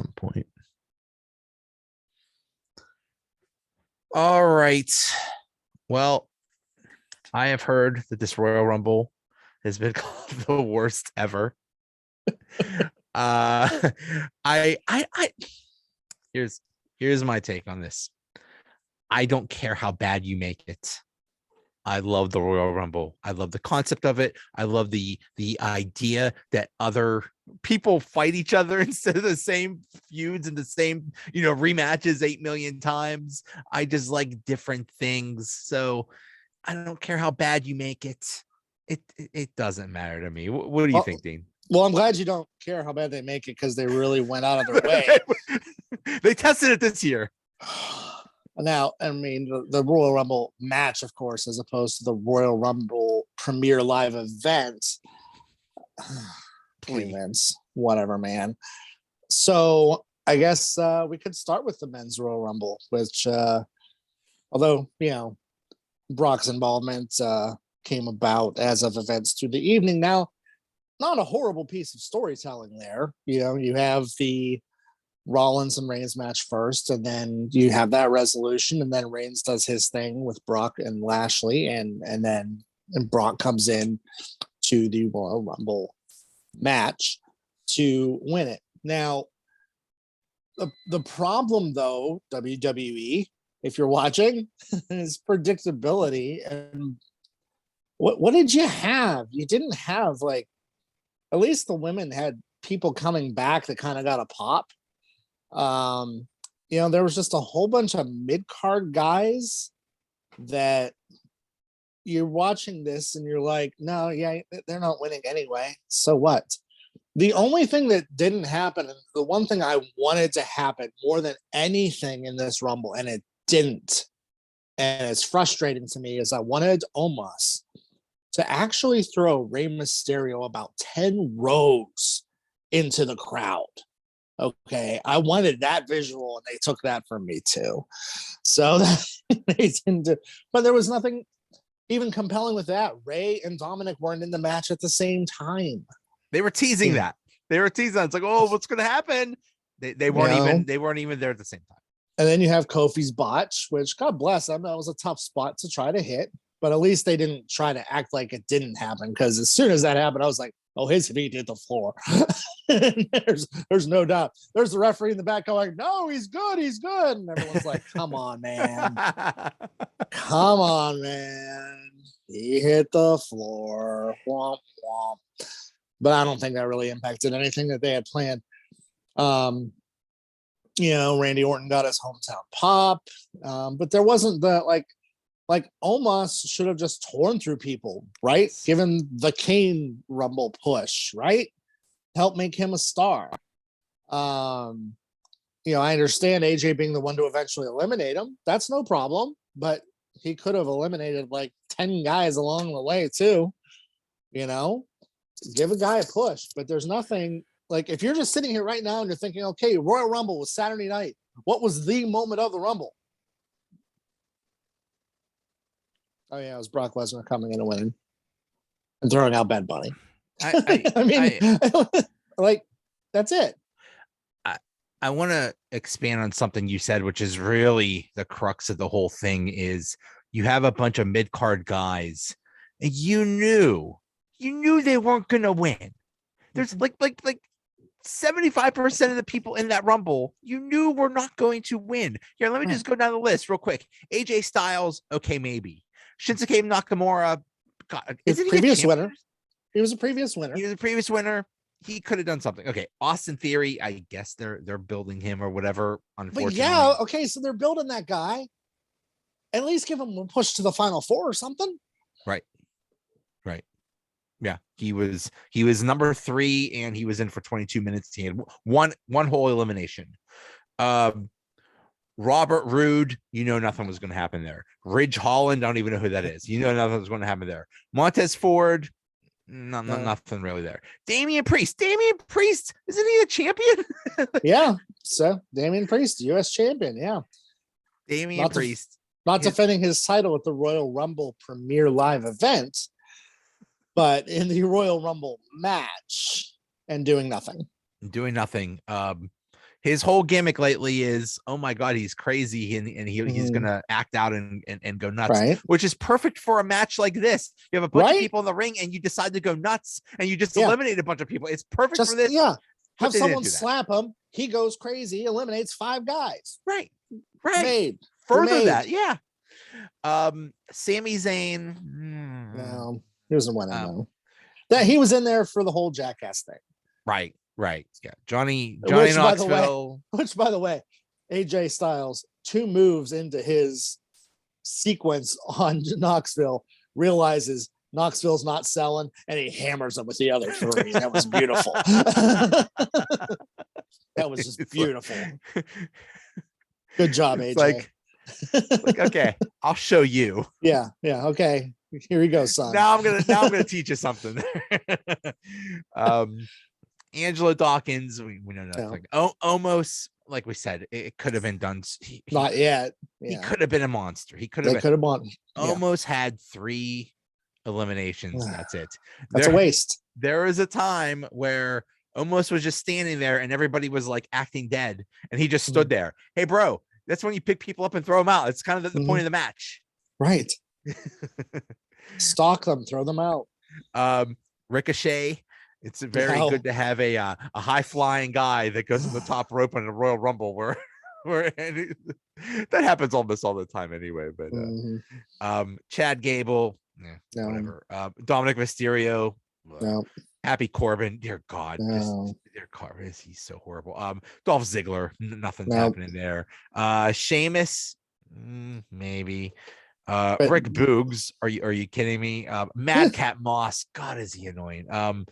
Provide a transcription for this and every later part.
some point. All right. Well, I have heard that this Royal Rumble has been called the worst ever. I here's my take on this. I don't care how bad you make it. I love the Royal Rumble. I love the concept of it. I love the idea that other people fight each other instead of the same feuds and the same, rematches 8 million times. I just like different things. So I don't care how bad you make it. It doesn't matter to me. What do you think, Dean? Well, I'm glad you don't care how bad they make it because they really went out of their way. They tested it this year. Now, I mean, the Royal Rumble match, of course, as opposed to the Royal Rumble premiere live event. Prelims, whatever, man. So I guess we could start with the men's Royal Rumble, which, although, Brock's involvement came about as of events through the evening. Now, not a horrible piece of storytelling there. You have the Rollins and Reigns match first, and then you have that resolution, and then Reigns does his thing with Brock and Lashley, and then Brock comes in to the Royal Rumble match to win it. Now, the problem, though, WWE, if you're watching, is predictability. And what did you have? You didn't have, at least the women had people coming back that kind of got a pop. There was just a whole bunch of mid-card guys that you're watching this and you're like, no, yeah, they're not winning anyway. So what? The only thing that didn't happen, and the one thing I wanted to happen more than anything in this Rumble, and it didn't, and it's frustrating to me, is I wanted Omos to actually throw Rey Mysterio about 10 rows into the crowd. Okay, I wanted that visual, and they took that from me too. So they didn't do, but there was nothing even compelling with that. Ray and Dominic weren't in the match at the same time. They were teasing that. They were teasing that. It's like, oh, what's going to happen? They weren't even there at the same time. And then you have Kofi's botch, which, God bless them, that was a tough spot to try to hit. But at least they didn't try to act like it didn't happen, because as soon as that happened, I was like, oh, his feet hit the floor. there's no doubt. There's the referee in the back going, no, he's good. And everyone's like, come on, man. Come on, man. He hit the floor. Womp, womp. But I don't think that really impacted anything that they had planned. Randy Orton got his hometown pop. But there wasn't the, like Omos should have just torn through people, right? Given the Kane Rumble push, right? Help make him a star. I understand AJ being the one to eventually eliminate him. That's no problem, but he could have eliminated 10 guys along the way too. Give a guy a push, but there's nothing if you're just sitting here right now and you're thinking, okay, Royal Rumble was Saturday night. What was the moment of the Rumble? Oh yeah, it was Brock Lesnar coming in and winning and throwing out Bad Bunny. That's it. I want to expand on something you said, which is really the crux of the whole thing. Is you have a bunch of mid-card guys, and you knew they weren't going to win. There's like 75% of the people in that Rumble, you knew were not going to win. Here, let me just go down the list real quick. AJ Styles, okay, maybe. Shinsuke Nakamura, God, isn't he previous winner? He was a previous winner. He was a previous winner. He could have done something. Okay, Austin Theory, I guess they're building him or whatever. Unfortunately, but yeah, okay, so they're building that guy. At least give him a push to the Final Four or something. Right. Yeah, he was number 3, and he was in for 22 minutes. He had one whole elimination. Robert Roode, nothing was going to happen there. Ridge Holland, I don't even know who that is. Nothing was going to happen there. Montez Ford, nothing really there. Damien Priest, isn't he a champion? Yeah, so Damien Priest, U.S. champion, yeah. Damien Priest. Not defending his title at the Royal Rumble premiere live event, but in the Royal Rumble match and doing nothing. His whole gimmick lately is, oh my God, he's crazy and he's gonna act out and go nuts, Right. which is perfect for a match like this. You have a bunch of people in the ring and you decide to go nuts and you just eliminate a bunch of people. It's perfect for this. Yeah. Have someone slap him. He goes crazy, eliminates 5 guys. Right. Further that, yeah. Sami Zayn. No, he wasn't one of them. That he was in there for the whole jackass thing. Right. Yeah. Johnny Knoxville. Which, by the way, AJ Styles 2 moves into his sequence on Knoxville, realizes Knoxville's not selling, and he hammers him with the other 3. That was beautiful. That was just beautiful. Good job, AJ. Like, okay, I'll show you. Yeah. Okay. Here you go, son. Now I'm gonna teach you something. Angelo Dawkins, we know nothing. Almost, like we said, it could have been done. Not yet. He could have been a monster. He could have almost had 3 eliminations. That's it. That's a waste. There was a time where Omos was just standing there and everybody was like acting dead, and he just stood there. Hey, bro, that's when you pick people up and throw them out. It's kind of the point of the match, right? Stalk them, throw them out. Ricochet. It's very good to have a high flying guy that goes on the top rope in a Royal Rumble where that happens almost all the time anyway. But Chad Gable, whatever. Dominic Mysterio, Happy Corbin, dear God, dear Corbin, he's so horrible. Dolph Ziggler, nothing's happening there. Sheamus, maybe. Rick Boogs, are you kidding me? Madcap Moss, God, is he annoying. Now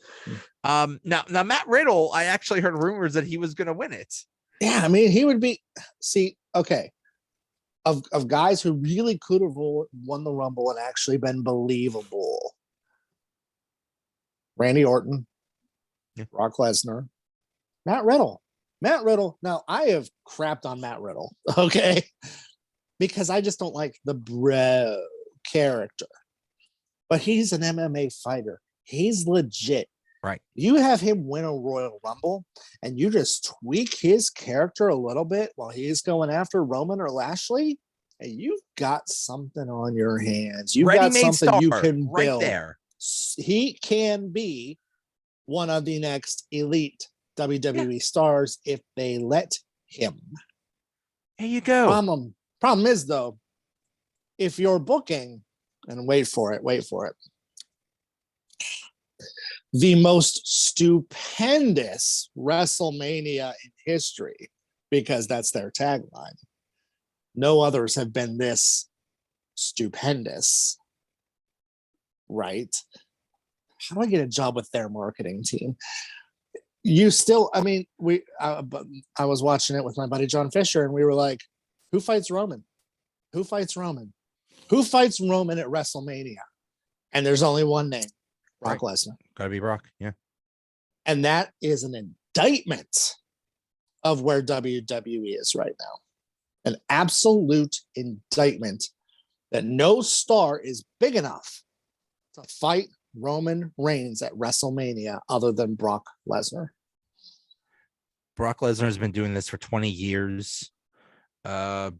Matt Riddle, I actually heard rumors that he was going to win it. Yeah, I mean, he would be. See, okay, of guys who really could have won the Rumble and actually been believable. Randy Orton, Brock Lesnar, Matt Riddle. Now, I have crapped on Matt Riddle, okay, because I just don't like the bro character. But he's an MMA fighter. He's legit. Right. You have him win a Royal Rumble and you just tweak his character a little bit while he's going after Roman or Lashley, and you've got something on your hands. You've got something you can build. Right there. He can be one of the next elite WWE stars if they let him. There you go. Problem is, though, if you're booking, and wait for it, the most stupendous WrestleMania in history, because that's their tagline. No others have been this stupendous. Right? How do I get a job with their marketing team? I was watching it with my buddy John Fisher, and we were like, who fights Roman? Who fights Roman? Who fights Roman at WrestleMania? And there's only one name, Brock Lesnar. Gotta be Brock, yeah. And that is an indictment of where WWE is right now. An absolute indictment that no star is big enough to fight Roman Reigns at WrestleMania other than Brock Lesnar. Brock Lesnar has been doing this for 20 years. There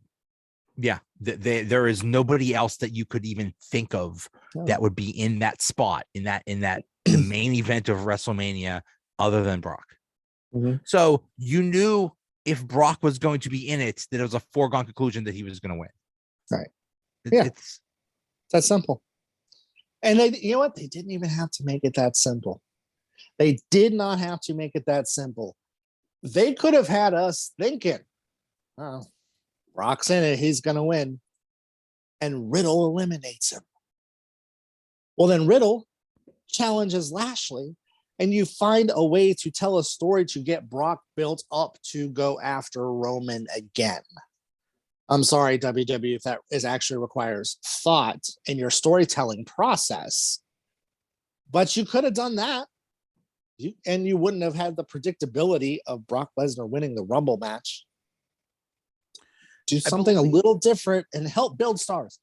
is nobody else that you could even think of that would be in that spot, in that the main event of WrestleMania other than Brock. Mm-hmm. So you knew if Brock was going to be in it, that it was a foregone conclusion that he was going to win. Right. It's that simple. And you know what? They didn't even have to make it that simple. They did not have to make it that simple. They could have had us thinking, oh, Brock's in it, he's going to win. And Riddle eliminates him. Well, then Riddle challenges Lashley, and you find a way to tell a story to get Brock built up to go after Roman again. I'm sorry, WWE, if that actually requires thought in your storytelling process. But you could have done that. And you wouldn't have had the predictability of Brock Lesnar winning the Rumble match. Do something a little different and help build stars.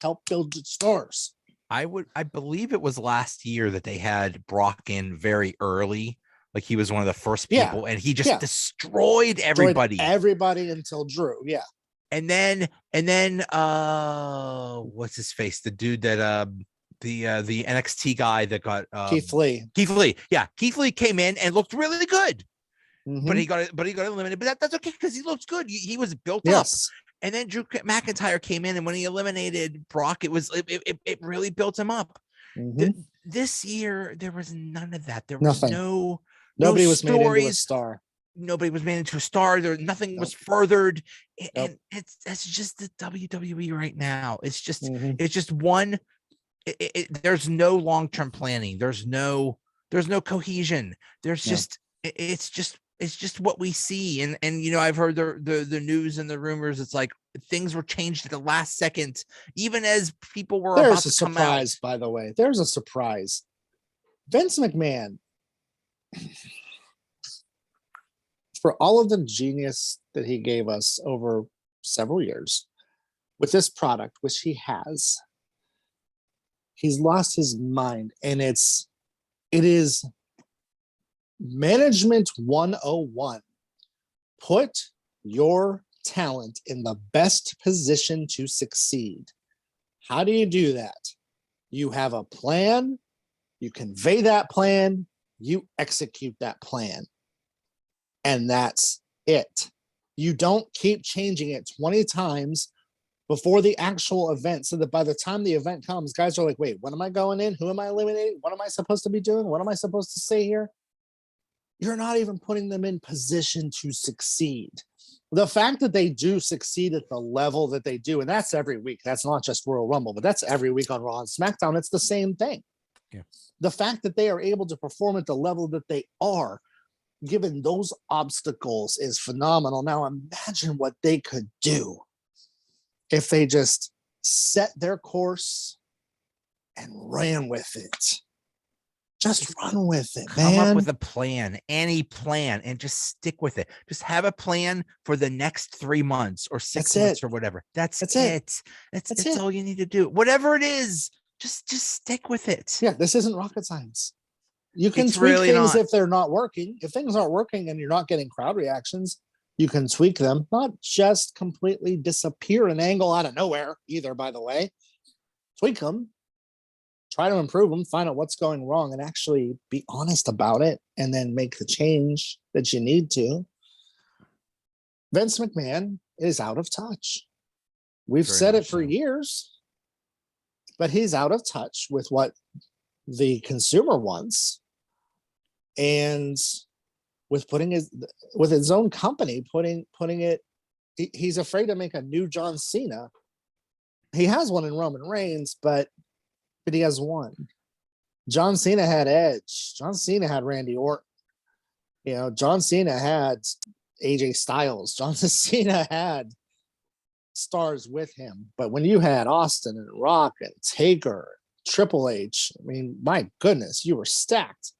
I believe it was last year that they had Brock in very early Like he was one of the first Yeah. people, and he just Yeah. destroyed everybody. Everybody until Drew. Yeah. And then what's his face? The dude that the NXT guy that got Keith Lee. Yeah, Keith Lee came in and looked really good. Mhm. But he got eliminated. But that's okay because he looks good. He was built Yes. up. And then Drew McIntyre came in, and when he eliminated Brock, it really built him up. Mhm. This year there was none of that. There was Nothing. no Nobody was stories. made into a star. Nobody was made into a star. There nothing Nope. was furthered. And Nope. it's just the WWE right now. It's just Mhm. it's just one. There's no long-term planning. There's no cohesion. There's No. just it's just what we see. And you know, I've heard the news and the rumors. It's like things were changed at the last second, even as people were about There's to a come out. surprise, by the way. There's a surprise. Vince McMahon, for all of the genius that he gave us over several years with this product, which he has, he's lost his mind. And it is management 101. Put your talent in the best position to succeed. How do you do that? You have a plan, you convey that plan, you execute that plan. And that's it. You don't keep changing it 20 times before the actual event, so that by the time the event comes, guys are like, wait, when am I going in? Who am I eliminating? What am I supposed to be doing? What am I supposed to say here? You're not even putting them in position to succeed. The fact that they do succeed at the level that they do, and that's every week. That's not just Royal Rumble, but that's every week on Raw and SmackDown. It's the same thing. Yeah. The fact that they are able to perform at the level that they are, given those obstacles, is phenomenal. Now imagine what they could do if they just set their course and ran with it. Just run with it, man. Come up with a plan, any plan, and just stick with it. Just have a plan for the next 3 months or 6 months or whatever. That's it. That's all you need to do. Whatever it is, just stick with it. Yeah, this isn't rocket science. You can It's tweak really things not. if they're not working. If things aren't working and you're not getting crowd reactions, you can tweak them, not just completely disappear an angle out of nowhere either, by the way. Tweak them, try to improve them, find out what's going wrong, and actually be honest about it, and then make the change that you need to. Vince McMahon is out of touch. We've said it for years, but he's out of touch with what the consumer wants. And with his own company, putting it, he's afraid to make a new John Cena. He has one in Roman Reigns, but he has one. John Cena had Edge. John Cena had Randy Orton. You know, John Cena had AJ Styles. John Cena had stars with him. But when you had Austin and Rock and Taker, Triple H, I mean, my goodness, you were stacked.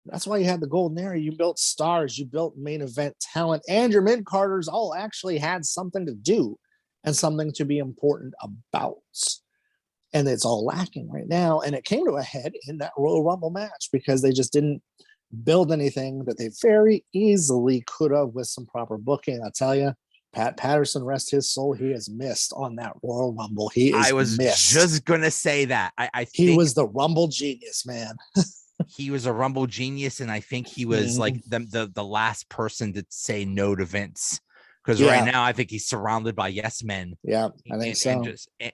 That's why you had the golden era. You built stars, you built main event talent, and your mid-carders all actually had something to do and something to be important about. And it's all lacking right now. And it came to a head in that Royal Rumble match because they just didn't build anything that they very easily could have with some proper booking. I tell you, Pat Patterson, rest his soul, he is missed on that Royal Rumble. I was just gonna say that. I think he was the Rumble genius, man. He was a Rumble genius, and I think he was like the last person to say no to Vince. Because right now, I think he's surrounded by yes men. Yeah, I think so.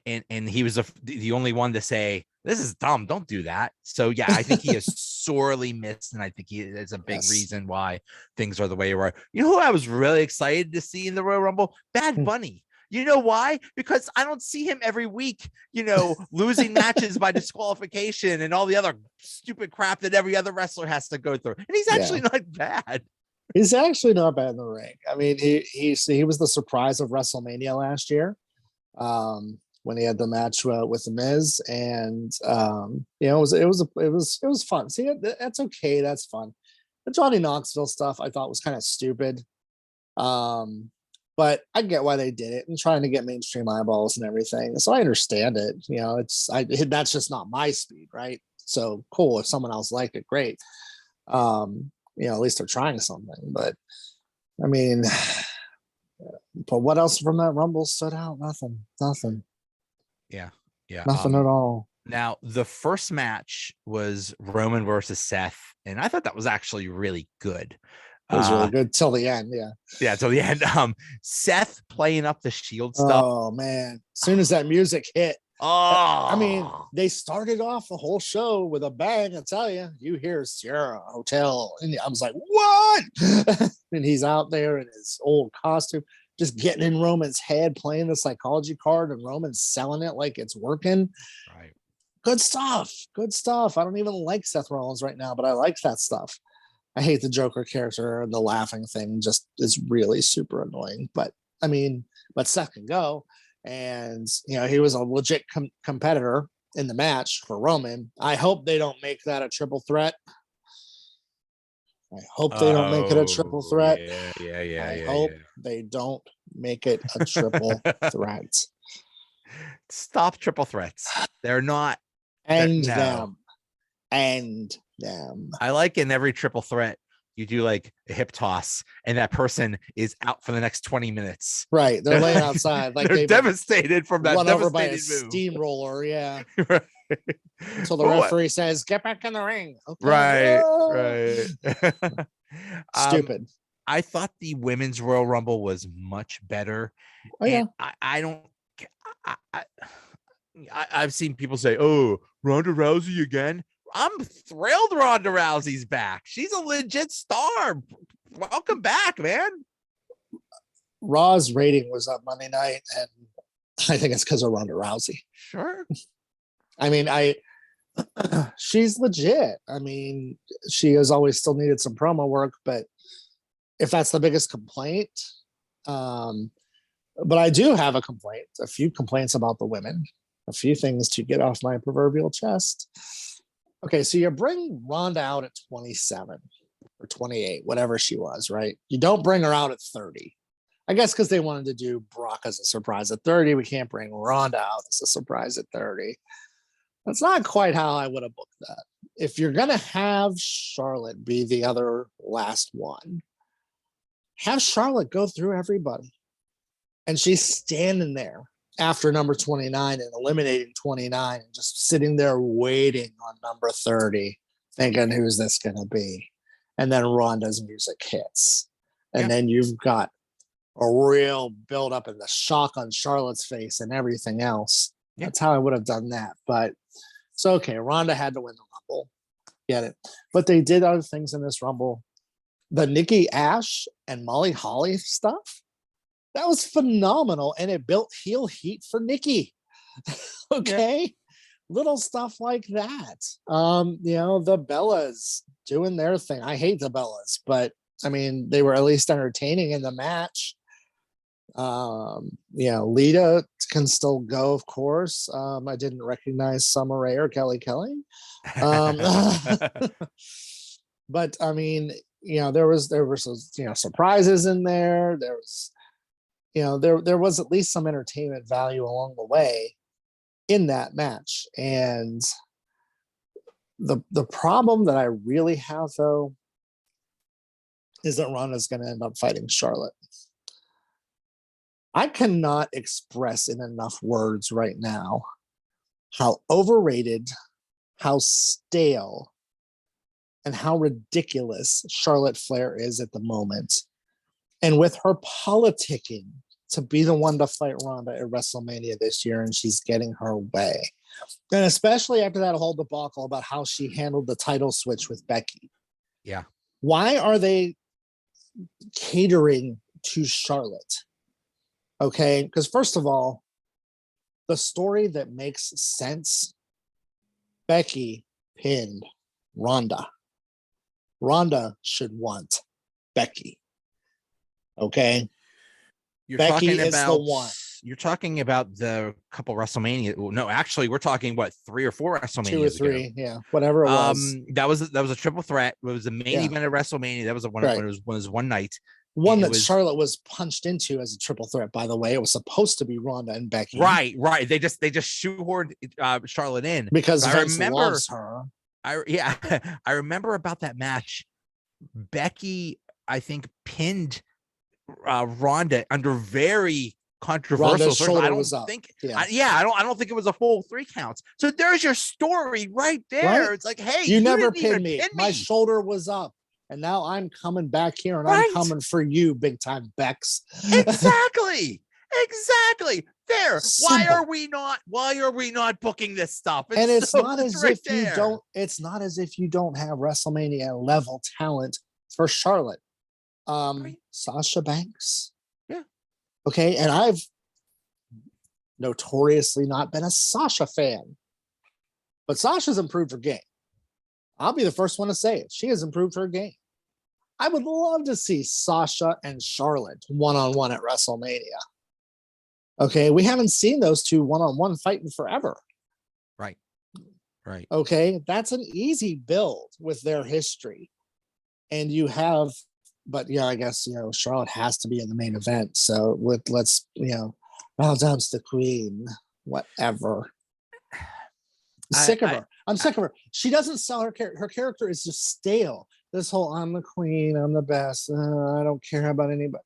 And he was the only one to say, "This is dumb. Don't do that." So yeah, I think he is sorely missed, and I think he is a big reason why things are the way they are. You know who I was really excited to see in the Royal Rumble? Bad Bunny. You know why? Because I don't see him every week, you know, losing matches by disqualification and all the other stupid crap that every other wrestler has to go through. And he's actually not bad. He's actually not bad in the ring. I mean, he was the surprise of WrestleMania last year when he had the match with the Miz, and you know, it was fun. See, that's okay, that's fun. The Johnny Knoxville stuff I thought was kind of stupid, but I get why they did it and trying to get mainstream eyeballs and everything. So I understand it. You know, that's just not my speed, right? So cool if someone else liked it, great. at least they're trying something. But I mean, but what else from that Rumble stood out? Nothing. Yeah. Nothing at all. Now, the first match was Roman versus Seth, and I thought that was actually really good. It was really good till the end. Yeah, till the end. Seth playing up the Shield stuff. Oh man! As soon as that music hit, I mean, they started off the whole show with a bang. I tell you, you hear Sierra Hotel, and I was like, "What?" And he's out there in his old costume, just getting in Roman's head, playing the psychology card, and Roman's selling it like it's working. Right. Good stuff. I don't even like Seth Rollins right now, but I like that stuff. I hate the Joker character, and the laughing thing just is really super annoying. But I mean, but Seth can go. And, he was a legit competitor in the match for Roman. I hope they don't make that a triple threat. I hope they don't make it a triple threat. Yeah. I hope they don't make it a triple threat. Stop triple threats. They're not. End No. them. I like in every triple threat, you do like a hip toss, and that person is out for the next 20 minutes. Right. They're laying outside. Like they're devastated from that run over by a move. steamroller. Yeah. Right. Until the referee says, "Get back in the ring." Okay. Right. Stupid. I thought the women's Royal Rumble was much better. Oh, yeah. And I've seen people say, "Oh, Ronda Rousey again." I'm thrilled Ronda Rousey's back. She's a legit star. Welcome back, man. Raw's rating was up Monday night, and I think it's because of Ronda Rousey. Sure. I mean, she's legit. I mean, she has always still needed some promo work, but if that's the biggest complaint, but I do have a few complaints about the women, a few things to get off my proverbial chest. Okay, so you bring Ronda out at 27 or 28, whatever she was, right? You don't bring her out at 30. I guess because they wanted to do Brock as a surprise at 30. We can't bring Ronda out as a surprise at 30. That's not quite how I would have booked that. If you're going to have Charlotte be the other last one, have Charlotte go through everybody. And she's standing there after number 29 and eliminating 29 and just sitting there waiting on number 30, thinking, who's this going to be? And then Ronda's music hits. And then you've got a real build up in the shock on Charlotte's face and everything else. That's how I would have done that. But it's okay. Ronda had to win the Rumble. Get it. But they did other things in this Rumble. The Nikki Ash and Molly Holly stuff, that was phenomenal. And it built heel heat for Nikki. Okay. Little stuff like that. The Bellas doing their thing. I hate the Bellas, but I mean, they were at least entertaining in the match. Lita can still go, of course. I didn't recognize Summer Rae or Kelly Kelly. But I mean, there were some, surprises in there. There was, there was at least some entertainment value along the way in that match. And the problem that I really have, though, is that Ronda's going to end up fighting Charlotte. I cannot express in enough words right now how overrated, how stale, and how ridiculous Charlotte Flair is at the moment. And with her politicking to be the one to fight Ronda at WrestleMania this year, and she's getting her way. And especially after that whole debacle about how she handled the title switch with Becky. Yeah. Why are they catering to Charlotte? Okay, because first of all, the story that makes sense, Becky pinned Ronda. Ronda should want Becky. Okay? Becky is the one. You're talking about the couple WrestleMania. No, actually, we're talking 3 or 4 WrestleMania. 2 or 3, yeah, whatever it was. That was a triple threat. It was the main event of WrestleMania. That was when it was one night. One that Charlotte was punched into as a triple threat, by the way. It was supposed to be Ronda and Becky. Right. They just shoehorned Charlotte in because Vince loves her. I remember about that match. Becky, I think, pinned Ronda under very controversial. Ronda's First, I shoulder don't was up. think, Yeah. I don't think it was a full 3 counts. So there's your story right there. Right. It's like, hey, You never didn't even pinned me. pin My shoulder was up. And now I'm coming back here and I'm Right. coming for you, big time Bex. Exactly. Exactly. There. Simple. Why are we not booking this stuff? And it's not as right if you there. don't, it's not as if you don't have WrestleMania level talent for Charlotte. Right. Sasha Banks. Yeah. Okay. And I've notoriously not been a Sasha fan, but Sasha's improved her game. I'll be the first one to say it. She has improved her game. I would love to see Sasha and Charlotte one-on-one at WrestleMania. Okay, we haven't seen those two one-on-one fighting forever. Right. Right. Okay, that's an easy build with their history. And you have, but yeah, I guess, Charlotte has to be in the main event. So let's, well done's the queen, whatever. Sick of her. I'm sick of her. She doesn't sell her character. Her character is just stale. This whole I'm the queen, I'm the best. I don't care about anybody.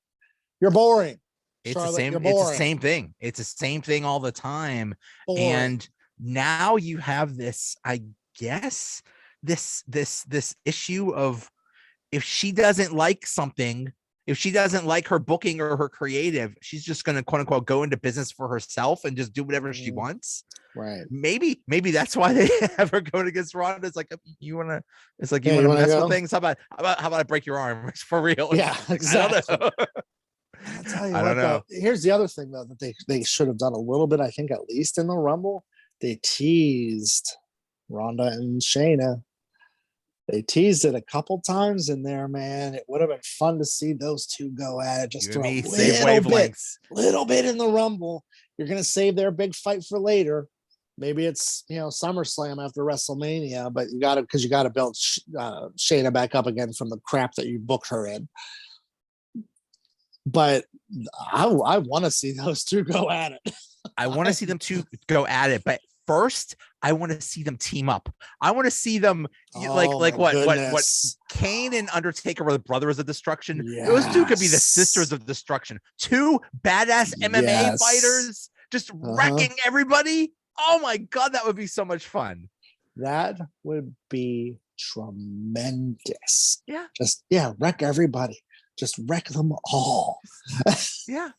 You're boring. It's Charlotte, the same. you're It's the boring. same thing. It's the same thing all the time. Boring. And now you have this, I guess, this issue of if she doesn't like something, if she doesn't like her booking or her creative, she's just going to quote unquote go into business for herself and just do whatever she wants. Right. Maybe that's why they have her going against Ronda. It's like you want to. It's like you Yeah, want to mess go? with things. How about I break your arm for real? Yeah, exactly. I don't know. I'll tell you I don't know. Here's the other thing though that they should have done a little bit. I think at least in the Rumble, they teased Ronda and Shayna. They teased it a couple times in there, man. It would have been fun to see those two go at it. Just You and me, a save little bit in the Rumble. You're gonna save their big fight for later. Maybe it's SummerSlam after WrestleMania, but you got to build Shayna back up again from the crap that you booked her in. But I want to see those two go at it. I want to see them two go at it, but first I want to see them team up. I want to see them like what Kane and Undertaker were the brothers of destruction. Yes. Those two could be the sisters of destruction. Two badass MMA fighters just wrecking everybody. Oh my God, that would be so much fun. That would be tremendous. Yeah. Just wreck everybody. Just wreck them all. Yeah.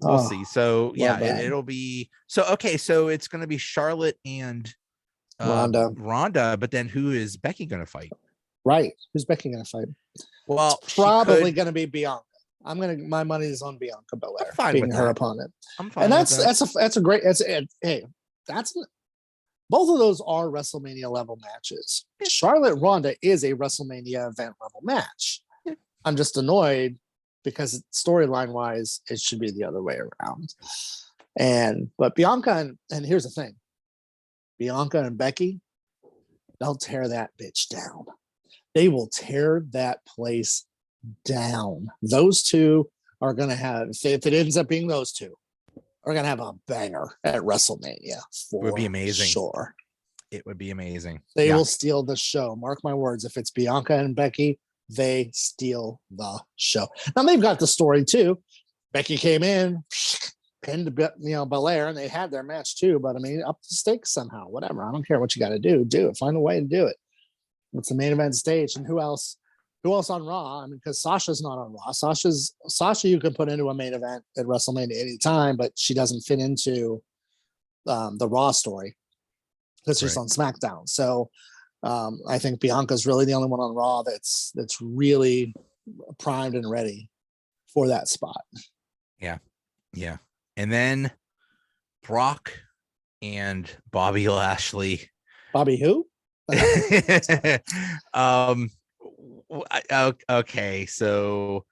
We'll see. So it'll be okay. So it's going to be Charlotte and Ronda, but then who is Becky going to fight? Right. Who's Becky going to fight? Well, it's probably going to be Bianca. My money is on Bianca Belair being her opponent. I'm fine. And that's a great, both of those are WrestleMania level matches. Charlotte Ronda is a WrestleMania event level match. Yeah. I'm just annoyed because storyline wise, it should be the other way around. But Bianca and here's the thing, Bianca and Becky, they'll tear that bitch down. They will tear that place down. Those two are going to have, if it ends up being those two, are going to have a banger at WrestleMania. It would be amazing. Sure. It would be amazing. They will steal the show. Mark my words. If it's Bianca and Becky, they steal the show. Now they've got the story too. Becky came in, pinned Belair, and they had their match too. But I mean, up the stakes somehow. Whatever. I don't care what you got to do. Do it. Find a way to do it. It's the main event stage, and who else? Who else on Raw? I mean, because Sasha's not on Raw. Sasha you can put into a main event at WrestleMania anytime, but she doesn't fit into the Raw story because she's on SmackDown. So I think Bianca's really the only one on Raw that's really primed and ready for that spot. Yeah. And then Brock and Bobby Lashley. Bobby who? Okay, so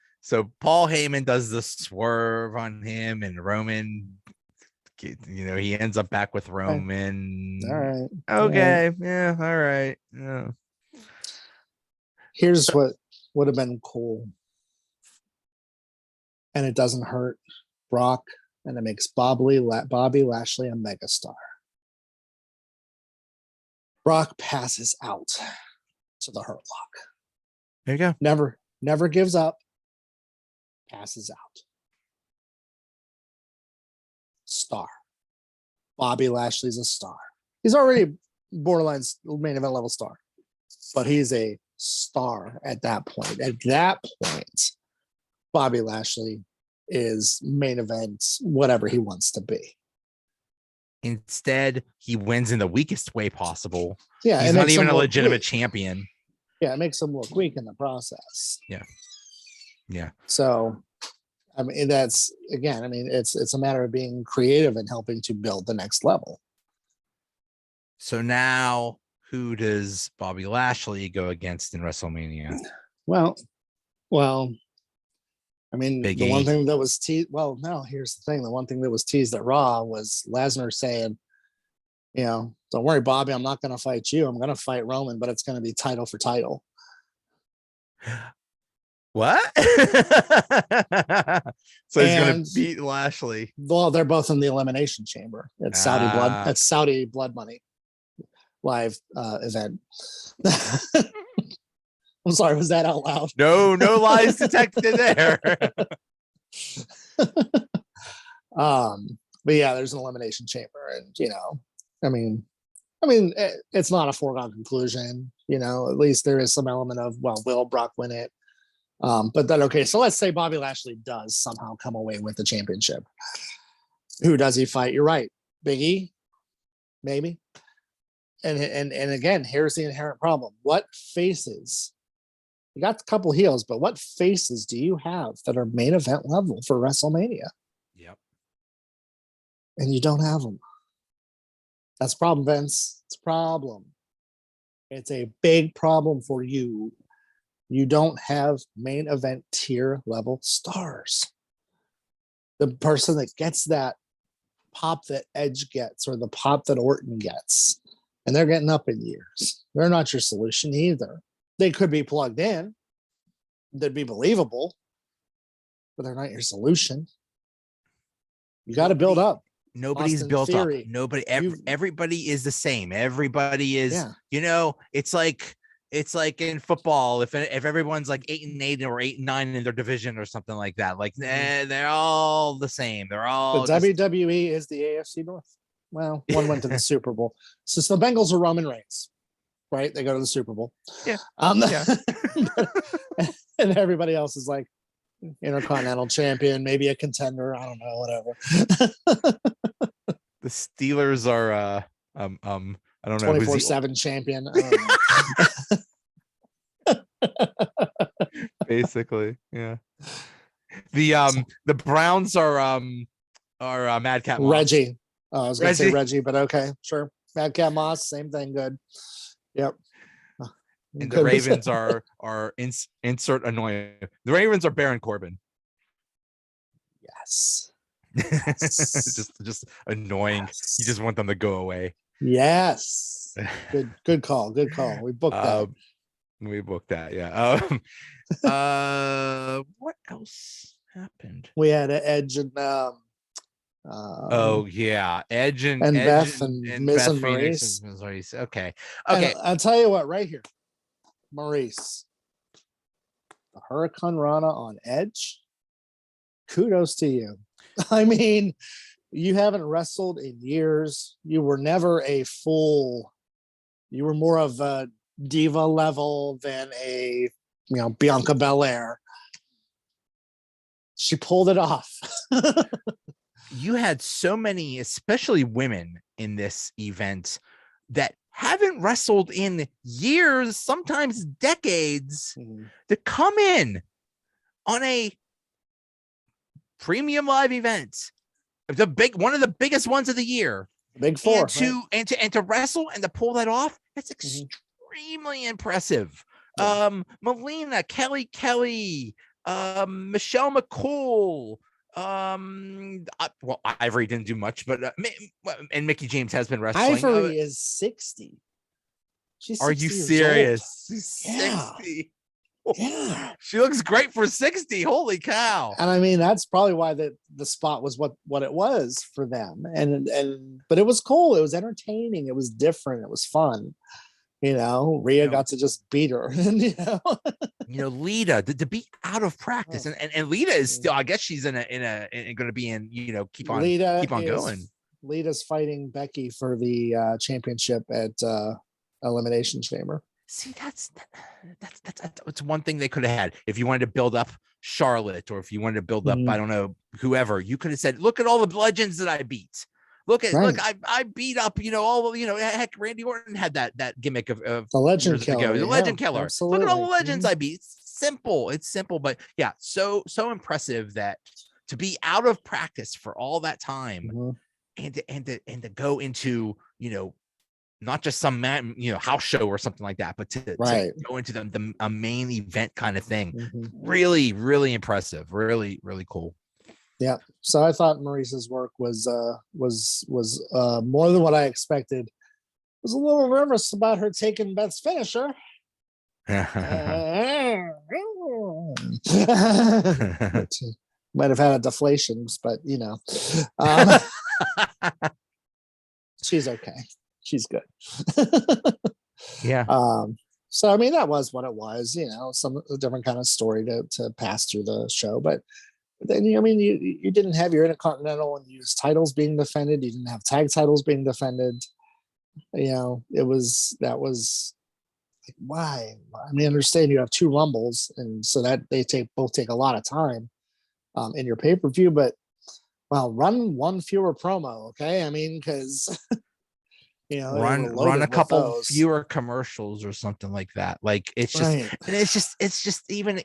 Paul Heyman does the swerve on him, and Roman, he ends up back with Roman. All right. Okay. Yeah. All right. Yeah. Here's what would have been cool, and it doesn't hurt Brock, and it makes Bobby Lashley a megastar. Brock passes out to the Hurt Lock. There you go. Never gives up. Passes out. Star. Bobby Lashley's a star. He's already borderline main event level star, but he's a star at that point. At that point, Bobby Lashley is main event, whatever he wants to be. Instead, he wins in the weakest way possible. Yeah, he's not even a legitimate champion. Yeah, it makes him look weak in the process. Yeah. So, I mean, that's again. I mean, it's a matter of being creative and helping to build the next level. So now, who does Bobby Lashley go against in WrestleMania? Well, I mean, Big the one E. thing that was teased. Well, no, here's the thing. The one thing that was teased at Raw was Lesnar saying, don't worry, Bobby, I'm not going to fight you. I'm going to fight Roman, but it's going to be title for title. What? So he's going to beat Lashley. Well, they're both in the Elimination Chamber. It's Saudi blood. It's Saudi blood money live event. I'm sorry, was that out loud? No lies detected there. But yeah, there's an Elimination Chamber, and I mean, it's not a foregone conclusion. At least there is some element of, well, will Brock win it? But then, okay, so let's say Bobby Lashley does somehow come away with the championship. Who does he fight? You're right, Big E, maybe. And again, here's the inherent problem: what faces? You got a couple heels, but what faces do you have that are main event level for WrestleMania? Yep. And you don't have them. That's a problem, Vince. It's a problem. It's a big problem for you. You don't have main event tier level stars. The person that gets that pop that Edge gets or the pop that Orton gets, and they're getting up in years. They're not your solution either. They could be plugged in. They'd be believable, but they're not your solution. You got to build up. Nobody's Austin built Theory. up. Everybody is the same. Everybody is, it's like in football. If everyone's like 8-8 or 8-9 in their division or something like that, they're all the same. They're all. The WWE is the AFC North. Well, one went to the Super Bowl. So the Bengals are Roman Reigns, right? They go to the Super Bowl. Yeah. And everybody else is like Intercontinental champion, maybe a contender. I don't know, whatever. The Steelers are I don't know, 24/7 champion. I don't know. Basically, yeah. The Browns are Madcap Moss. Reggie. Oh, I was gonna say Reggie, but okay, sure. Madcap Moss, same thing, good. Yep. And the Ravens are insert annoying. The Ravens are Baron Corbin. Yes. just annoying. Yes. You just want them to go away. Yes. Good call. Good call. We booked that. We booked that, yeah. What else happened? We had Edge and Edge and Beth and Miz and Maurice. Okay. And I'll tell you what, right here, Maurice, the Hurricane Rana on Edge. Kudos to you. I mean, you haven't wrestled in years. You were never a full. You were more of a diva level than a Bianca Belair. She pulled it off. You had so many, especially women in this event, that haven't wrestled in years, sometimes decades, to come in on a premium live event, one of the biggest ones of the year, Big Four, and to wrestle and to pull that off. That's extremely impressive. Yeah. Melina, Kelly, Michelle McCool. Ivory didn't do much, but and Mickey James has been wrestling. Ivory is 60. She's 60 Are you serious? She's 60. Yeah. She looks great for 60. Holy cow. And I mean, that's probably why the spot was what it was for them. But it was cool. It was entertaining. It was different. It was fun. Rhea got to just beat her. Lita to be out of practice, and Lita is still, I guess she's going to be in, keep on going. Lita's fighting Becky for the championship at Elimination Chamber. See, that's one thing they could have had. If you wanted to build up Charlotte, or if you wanted to build up, I don't know, whoever, you could have said, look at all the legends that I beat. Look, I beat up, all heck, Randy Orton had that gimmick of the legend killer, the legend killer. Absolutely. Look at all the legends I beat. It's simple, but yeah, so impressive that to be out of practice for all that time, and to go into, not just some house show or something like that, but to go into a main event kind of thing. Really, really impressive. Really, really cool. Yeah. So I thought Maurice's work was more than what I expected. I was a little nervous about her taking Beth's finisher. Might have had a deflations, but she's okay. She's good. Yeah. So I mean, that was what it was. Some different kind of story to pass through the show, but then you didn't have your Intercontinental and US titles being defended. You didn't have tag titles being defended. That was like, why? I mean, I understand you have 2 Rumbles, and so that they both take a lot of time in your pay-per-view, but run one fewer promo, okay? I mean, because run a couple fewer commercials or something like that. Like it's just, and it's just even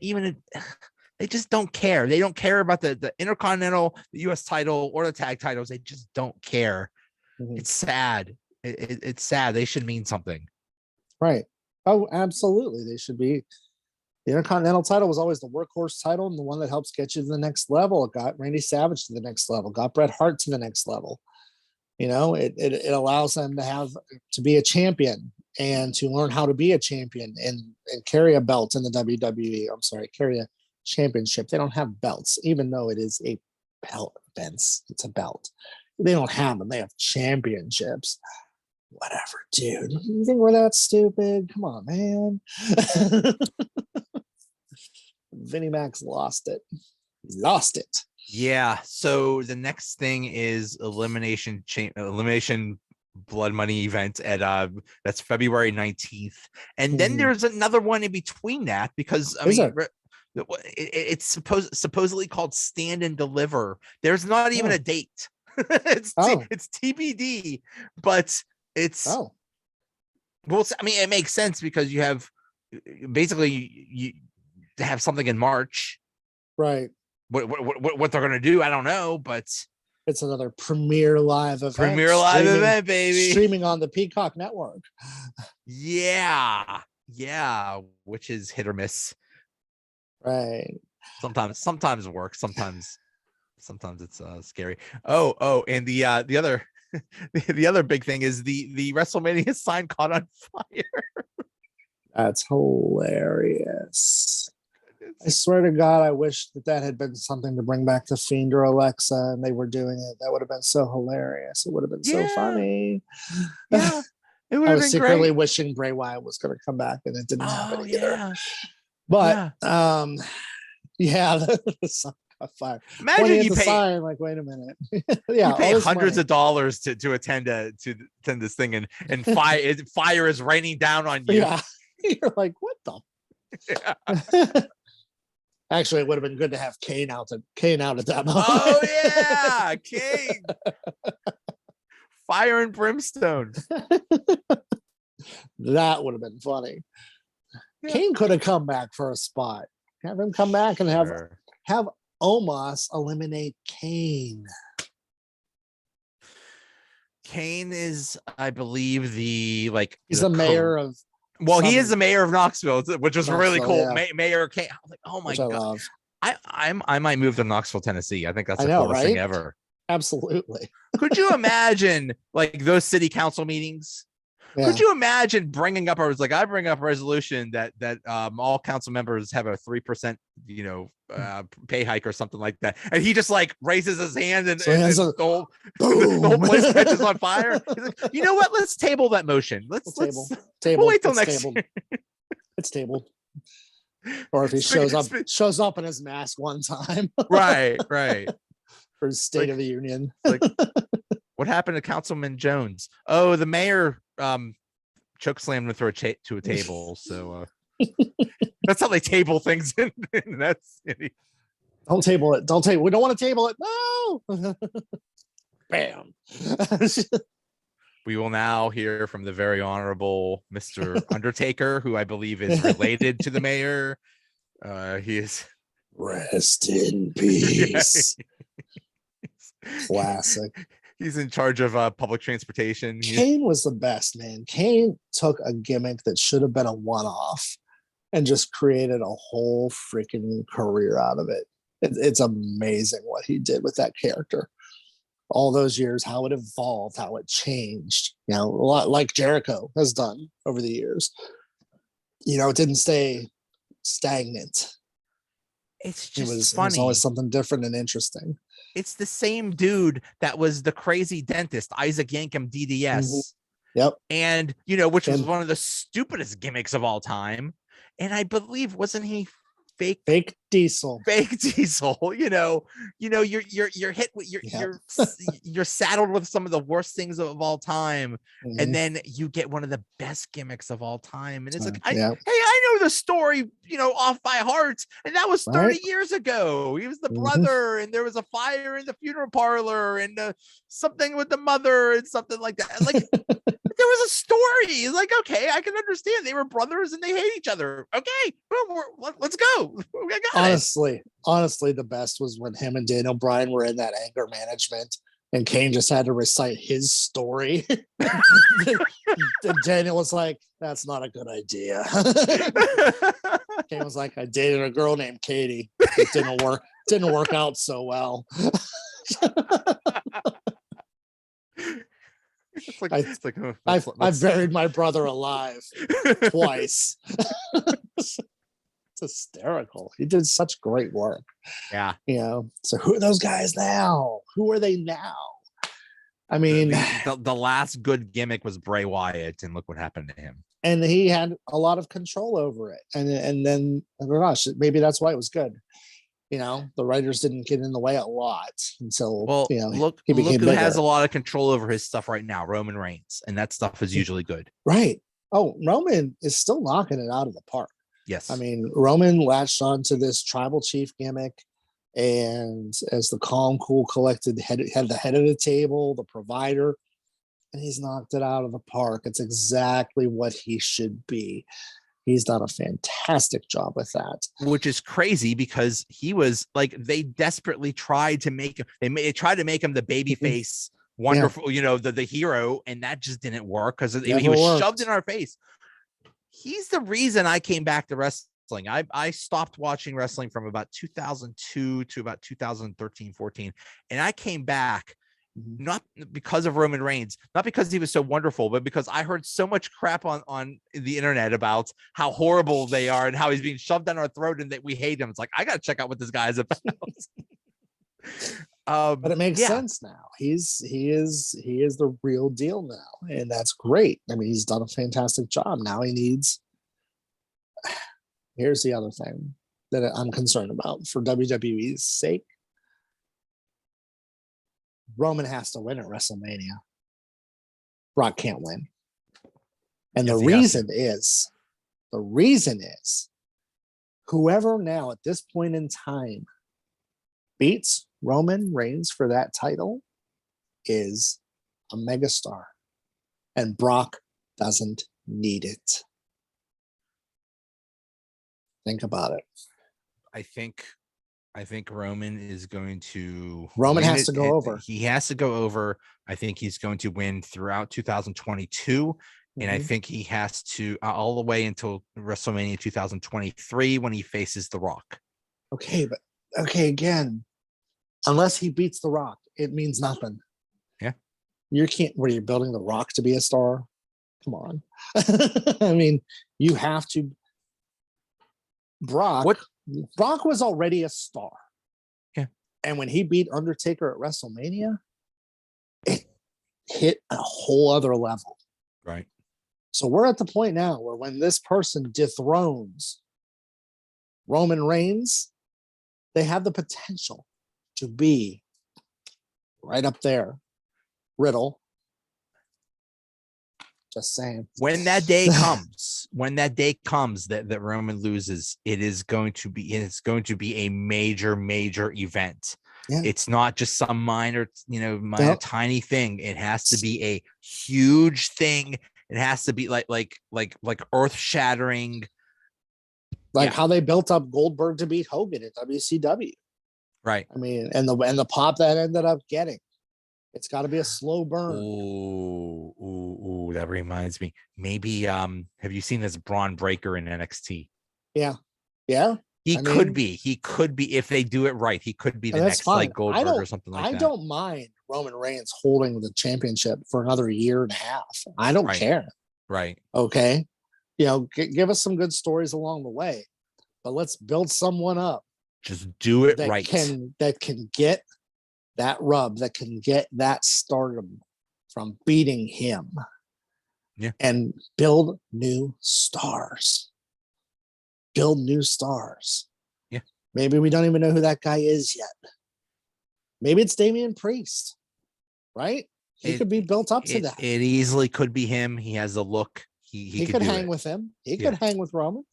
they just don't care. They don't care about the Intercontinental, the US title, or the tag titles. They just don't care. It's sad. It's sad. They should mean something. Right. Oh, absolutely. They should be. The Intercontinental title was always the workhorse title and the one that helps get you to the next level. It got Randy Savage to the next level, got Bret Hart to the next level. It allows them to be a champion and to learn how to be a champion and carry a belt in the WWE. I'm sorry, carry a championship. They don't have belts, even though it is a belt, Vince. It's a belt. They don't have them. They have championships. Whatever, dude. You think we're that stupid? Come on, man. Vinnie Mac's lost it. Lost it. Yeah. So the next thing is elimination blood money event at that's February 19th. And then there's another one in between that, because it's supposedly called Stand and Deliver. There's not even a date. It's TBD, but it's well, I mean, it makes sense because you have basically you have something in March, right? What they're gonna do, I don't know, but it's another Premier Live event. Event, baby, streaming on the Peacock Network. Yeah, which is hit or miss. Right. Sometimes it works. Sometimes it's scary. Oh, and the other the other big thing is the WrestleMania sign caught on fire. That's hilarious. I swear to God, I wish that had been something to bring back to Fiend or Alexa, and they were doing it. That would have been so hilarious. It would have been so funny. Yeah, it would I have was been secretly great. wishing Bray Wyatt was going to come back, and it didn't happen either. Yeah. But the sign got fired. Imagine you pay sign, like, wait a minute. You pay hundreds of dollars to attend this thing, and fire is raining down on you. Yeah, you're like, what the. Yeah. Actually, it would have been good to have Kane out at that moment. Oh yeah, Kane. Fire and brimstone. That would have been funny. Yeah. Kane could have come back for a spot. Have him come back and have Omos eliminate Kane. Kane is, I believe, he's the mayor of. Well, he is the mayor of Knoxville, which was really cool. Yeah. Mayor Kane. I was like, oh my God. I might move to Knoxville, Tennessee. I think that's the coolest thing ever. Absolutely. Could you imagine like those city council meetings Could you imagine bringing up, I bring up a resolution that all council members have a 3%, pay hike or something like that, and he just like raises his hand and, the whole place catches on fire. He's like, you know what? Let's table that motion. Let's table. We'll wait till it's next tabled. year. It's tabled. Or if he shows up in his mask one time. right. For his State of the Union. Like, what happened to Councilman Jones? Oh, the mayor choke slammed him through to a table. So that's how they table things in that city. Don't table it. We don't want to table it. No. Bam. We will now hear from the very honorable Mr. Undertaker, who I believe is related to the mayor. He is. Rest in peace. Classic. He's in charge of public transportation. Kane was the best, man. Kane took a gimmick that should have been a one-off and just created a whole freaking career out of it. It's amazing what he did with that character. All those years, how it evolved, how it changed, a lot like Jericho has done over the years. It didn't stay stagnant. It's just funny. It was always something different and interesting. It's the same dude that was the crazy dentist, Isaac Yankem DDS. Mm-hmm. Yep. And, which was one of the stupidest gimmicks of all time. And I believe, wasn't he fake diesel? Fake diesel, you're hit with you're saddled with some of the worst things of all time. Mm-hmm. And then you get one of the best gimmicks of all time. And it's like, hey, I know the story, off by heart. And that was 30 years ago. He was the brother, and there was a fire in the funeral parlor, and something with the mother and something like that. Like, there was a story. Like, okay, I can understand. They were brothers and they hate each other. Okay, let's go. Honestly, the best was when him and Daniel Bryan were in that anger management, and Kane just had to recite his story. And Daniel was like, "That's not a good idea." Kane was like, "I dated a girl named Katie. It didn't work out so well." I buried my brother alive twice. It's hysterical. He did such great work. Yeah. So who are those guys now? Who are they now? I mean, the last good gimmick was Bray Wyatt, and look what happened to him. And he had a lot of control over it. And then, oh my gosh, maybe that's why it was good. The writers didn't get in the way a lot until look who has a lot of control over his stuff right now, Roman Reigns, and that stuff is usually good. Right. Oh, Roman is still knocking it out of the park. Yes. I mean, Roman latched onto this tribal chief gimmick, and as the calm, cool, collected head of the table, the provider, and he's knocked it out of the park. It's exactly what he should be. He's done a fantastic job with that. Which is crazy because he was like, they desperately tried to make him, they tried to make him the baby face, wonderful, the hero, and that just didn't work because he was shoved in our face. He's the reason I came back to wrestling. I stopped watching wrestling from about 2002 to about 2013, 14. And I came back not because of Roman Reigns, not because he was so wonderful, but because I heard so much crap on the internet about how horrible they are and how he's being shoved down our throat and that we hate him. It's like, I got to check out what this guy is about. But it makes sense now. He is the real deal now, and that's great. I mean, he's done a fantastic job. Now he needs. Here's the other thing that I'm concerned about for WWE's sake. Roman has to win at WrestleMania. Brock can't win. And the reason is whoever now at this point in time beats Roman Reigns for that title is a megastar. And Brock doesn't need it. Think about it. I think Roman is going to. Roman has to go over. He has to go over. I think he's going to win throughout 2022. And I think he has to all the way until WrestleMania 2023 when he faces The Rock. Okay, again, unless he beats The Rock, it means nothing. Yeah. You can't. Were you building The Rock to be a star? Come on. I mean, you have to. Brock was already a star. Yeah. And when he beat Undertaker at WrestleMania, it hit a whole other level. Right. So we're at the point now where when this person dethrones Roman Reigns, they have the potential to be right up there. Riddle. Just saying. When that day comes, that Roman loses, it's going to be a major, major event. Yeah. It's not just some minor tiny thing. It has to be a huge thing. It has to be like earth shattering. Like how they built up Goldberg to beat Hogan at WCW. Right. I mean, and the pop that ended up getting. It's got to be a slow burn. Ooh, that reminds me. Maybe have you seen this Braun Breaker in NXT? Yeah. He could be if they do it right. He could be the next like Goldberg or something like that. I don't mind Roman Reigns holding the championship for another year and a half. I don't care. Right. Okay. Give us some good stories along the way, but let's build someone up. Just do it that right. That can get that rub, that can get that stardom from beating him. Yeah. And build new stars. Yeah. Maybe we don't even know who that guy is yet. Maybe it's Damien Priest, right? He could be built up to that. It easily could be him. He has a look. He could hang with him. He could hang with Roman.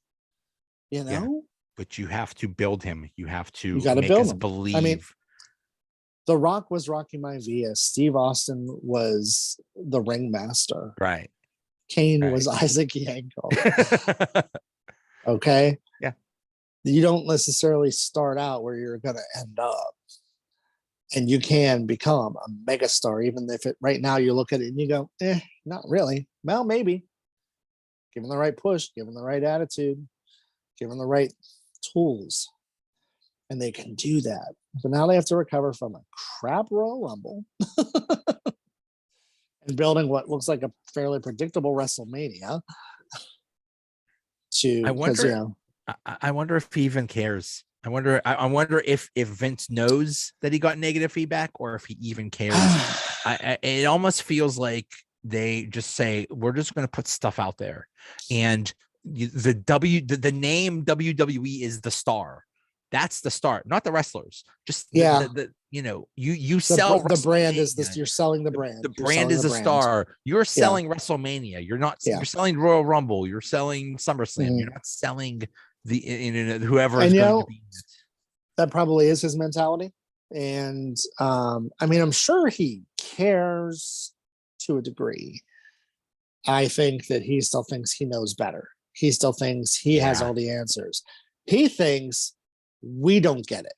Yeah. But you have to build him. You have to make us believe. I mean, The Rock was Rocky Maivia. Steve Austin was the ringmaster. Right. Kane was Isaac Yanko. Okay. Yeah. You don't necessarily start out where you're going to end up. And you can become a megastar, even if right now you look at it and you go, not really. Well, maybe. Given the right push, given the right attitude, given the right tools. And they can do that. But now they have to recover from a crap Royal Rumble and building what looks like a fairly predictable WrestleMania. I wonder if he even cares. I wonder if Vince knows that he got negative feedback or if he even cares. It almost feels like they just say, we're just going to put stuff out there. And the name WWE is the star. That's the start, not the wrestlers. Just you sell the brand is this. You're selling the brand. The brand is the star. You're selling WrestleMania. You're not. You're selling Royal Rumble. You're selling SummerSlam. Mm-hmm. You're not selling whoever is going to be in it. That probably is his mentality. And I mean, I'm sure he cares to a degree. I think that he still thinks he knows better. He still thinks he has all the answers. He thinks we don't get it.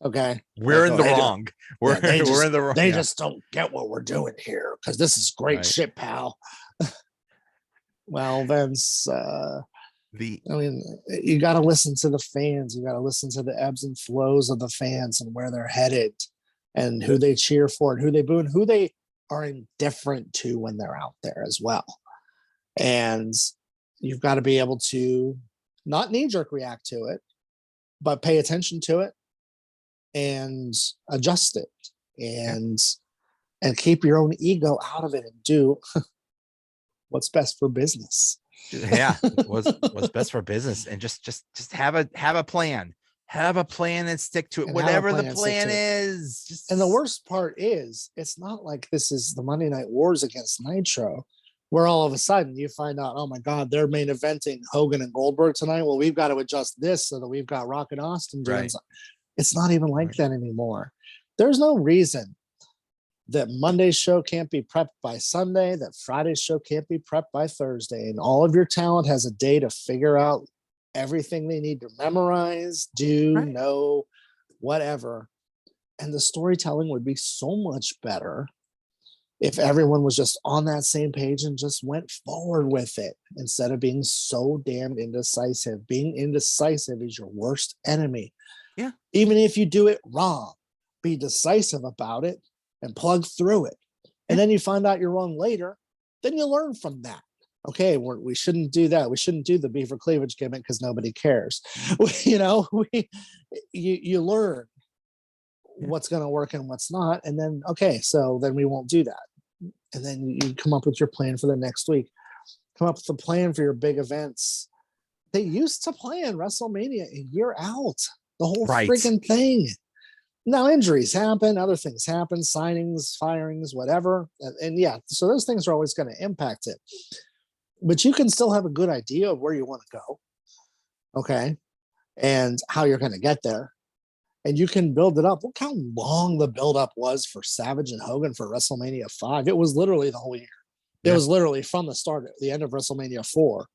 Okay. We're in the wrong. We're in the wrong. They just don't get what we're doing here because this is great shit, pal. Well, Vince, I mean, you got to listen to the fans. You got to listen to the ebbs and flows of the fans and where they're headed and who they cheer for and who they boo and who they are indifferent to when they're out there as well. And you've got to be able to not knee-jerk react to it, but pay attention to it and adjust it and keep your own ego out of it and do what's best for business. What's best for business, and just have a plan. Have a plan and stick to it. Whatever the plan is. And the worst part is, it's not like this is the Monday Night Wars against Nitro, where all of a sudden you find out, oh my God, they're main eventing Hogan and Goldberg tonight. Well, we've got to adjust this so that we've got Rock and Austin doing something. It's not even like that anymore. There's no reason that Monday's show can't be prepped by Sunday, that Friday's show can't be prepped by Thursday. And all of your talent has a day to figure out everything they need to memorize, know, whatever. And the storytelling would be so much better if everyone was just on that same page and just went forward with it instead of being so damn indecisive. Being indecisive is your worst enemy. Yeah. Even if you do it wrong, be decisive about it and plug through it. And then you find out you're wrong later then you learn from that. Okay, we shouldn't do that. We shouldn't do the beaver cleavage gimmick because nobody cares. You learn what's going to work and what's not, and then okay, so then we won't do that. And then you come up with your plan for the next week. Come up with a plan for your big events. They used to plan WrestleMania a year out, the whole freaking thing. Now injuries happen, other things happen, signings, firings, whatever. And yeah, so those things are always going to impact it. But you can still have a good idea of where you want to go. Okay. And how you're going to get there. And you can build it up. Look how long the buildup was for Savage and Hogan for WrestleMania 5. It was literally the whole year. It was literally from the start, the end of WrestleMania 4,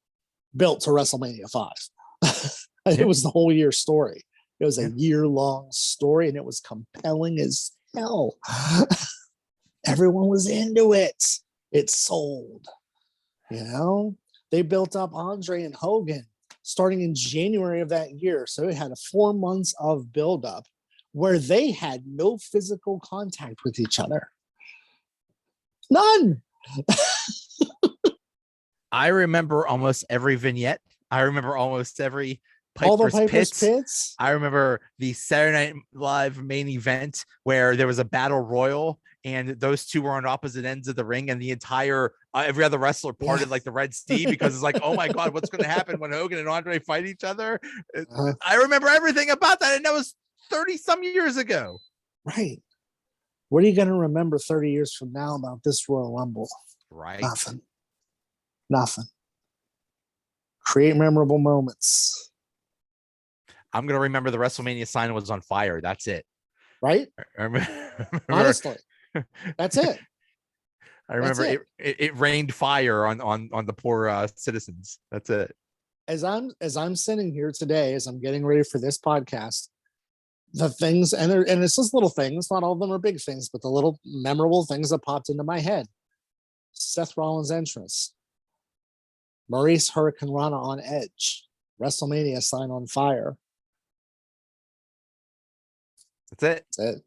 built to WrestleMania 5. It was the whole year story. It was a year-long story, and it was compelling as hell. Everyone was into it. It sold. They built up Andre and Hogan starting in January of that year. So it had 4 months of buildup where they had no physical contact with each other. None. I remember almost every vignette. I remember almost every Piper's Pits. I remember the Saturday Night Live main event where there was a battle royal and those two were on opposite ends of the ring, and the entire every other wrestler parted like the Red Sea because it's like, oh my God, what's going to happen when Hogan and Andre fight each other? I remember everything about that, and that was 30 some years ago. Right. What are you going to remember 30 years from now about this Royal Rumble? Right. Nothing. Create memorable moments. I'm going to remember the WrestleMania sign was on fire. That's it. Right? I remember, honestly, that's it. I remember it rained fire on the poor citizens. That's it. As I'm sitting here today, as I'm getting ready for this podcast, the things, and it's just little things, not all of them are big things, but the little memorable things that popped into my head. Seth Rollins' entrance, Maurice Hurricane Rana on Edge, WrestleMania sign on fire. That's it.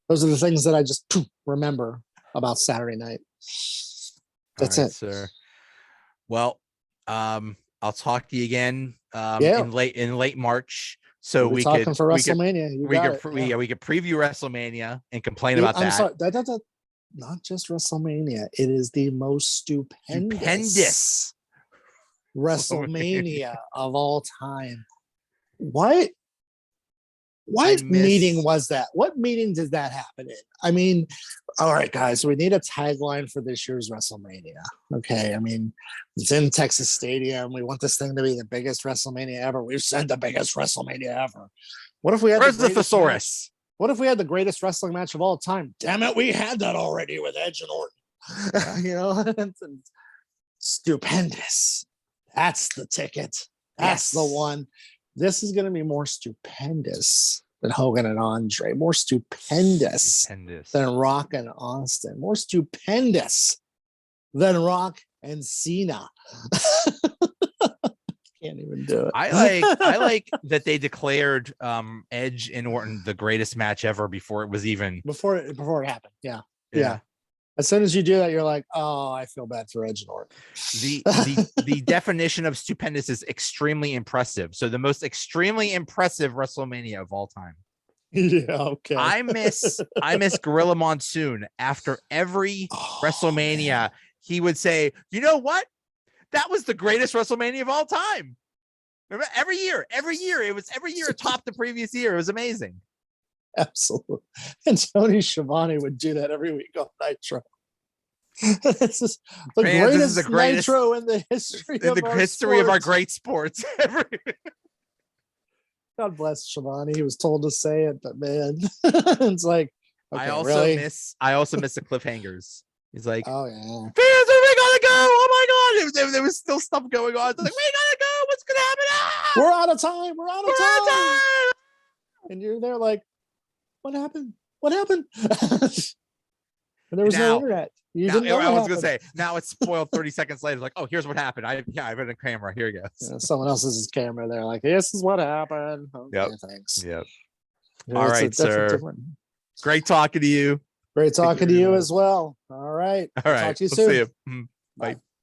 Those are the things that I just remember about Saturday night. That's it, sir. Well, I'll talk to you again in late March. So we could for WrestleMania. We could preview WrestleMania and complain about that. Sorry, not just WrestleMania. It is the most stupendous WrestleMania of all time. What meeting was that? What meeting did that happen in? I mean, all right, guys, we need a tagline for this year's WrestleMania. Okay, I mean, it's in Texas Stadium. We want this thing to be the biggest WrestleMania ever. We've said the biggest WrestleMania ever. What if we had Where's the thesaurus? What if we had the greatest wrestling match of all time? Damn it, we had that already with Edge and Orton. Stupendous. That's the ticket. That's the one. This is going to be more stupendous than Hogan and Andre, more stupendous than Rock and Austin, more stupendous than Rock and Cena. Can't even do it. I like that they declared Edge and Orton the greatest match ever before it was even before it happened. Yeah. As soon as you do that, you're like, oh, I feel bad for Edge and Orton. The definition of stupendous is extremely impressive. So the most extremely impressive WrestleMania of all time. Yeah, okay. I miss Gorilla Monsoon. After every WrestleMania, man, he would say, you know what? That was the greatest WrestleMania of all time. Remember, every year, it topped the previous year. It was amazing. Absolutely. And Tony Schiavone would do that every week on Nitro. This is the greatest Nitro in the history of our great sports. God bless Schiavone. He was told to say it, but man, it's like, okay, I also miss the cliffhangers. He's like, oh yeah, fans, are we gonna go? Oh my God, there was still stuff going on. They're like, we gotta go. What's gonna happen? Ah! We're out of time. We're out of time. And you're there like, what happened? And there was no internet. I was gonna say, now it's spoiled 30 seconds later. Like, oh, here's what happened. I've been a camera. Here you go. Someone else's camera. They're like, this is what happened. Okay, yep. Thanks. Yep. All right, sir. Great talking to you. Great Thank talking to very you much. as well. All right. All I'll right. talk to you We'll soon. see you. Bye. Bye.